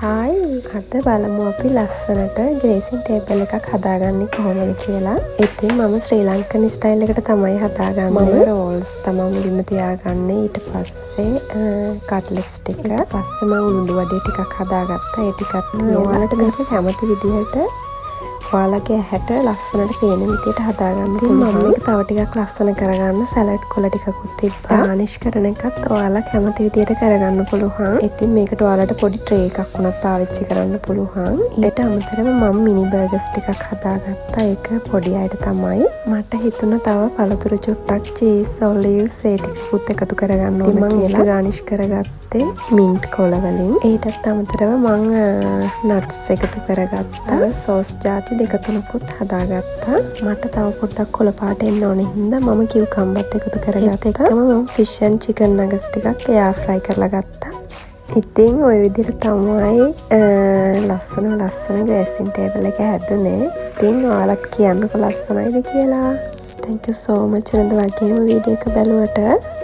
Hi අද බලමු අපි ලස්සනට ග්‍රේසින් ටේබල් එකක් හදාගන්නේ කොහොමද කියලා. ඉතින් මම ශ්‍රී ලංකන් ස්ටයිල් එකට තමයි හදාගන්නේ. මම රෝල්ස් තමයි මුලින්ම තියාගන්නේ. ඊට පස්සේ කට්ලට්ස් ටික. ඊට පස්සේ මම උණුඩු වඩේ ටිකක් හදාගත්තා. ඒ ටිකත් ඔයාලට මේක කැමති විදිහට ඔයාලගේ ඇහැට ලස්සනට පේන විදිහට හදාගන්න පුළුවන්. මම මේක තව ටිකක් ලස්සන කරගන්න සලාඩ් කොළ ටිකකුත් තිබ්බා. ගානිෂ් කරන එකත් ඔයාලා කැමති විදිහට කරගන්න පුළුවන්. ඉතින් මේකට ඔයාලට පොඩි ට්‍රේ එකක් වුණත් පාවිච්චි කරන්න පුළුවන්. ඊට අමතරව මම මිනි බර්ගර්ස් ටිකක් හදාගත්තා. ඒක පොඩි අයට තමයි. මට හිතුණා තව පළතුරු චුට්ටක් චීස් ඔලිව්ස් ඒ ටිකකුත් එකතු කරගන්න ඕන කියලා. ගානිෂ් කරගත්තේ මින්ට් කොළ වලින්. ඊටත් අමතරව මම නට්ස් එකතු කරගත්තා. සෝස් ජාති දෙක තුනකුත් හදාගත්තා. මට තව පොඩ්ඩක් කොළ පාට එන්න ඕනේ හින්දා මම කියුකම්බත් එකතු කරගත්තා. මම ෆිෂ් ඇන්ඩ් චිකන් නගට්ස් ටිකක් එයාර් ෆ්‍රයි කරලා ගත්තා. ඉතින් ওই විදිහට තමයි ලස්සන ග්‍රේසින් ටේබල් එක හැදුනේ. ඉතින් ඔයාලත් කියන්නකෝ ලස්සනයිද කියලා. Thank you so much නේද වගේම වීඩියෝ එක බලුවට.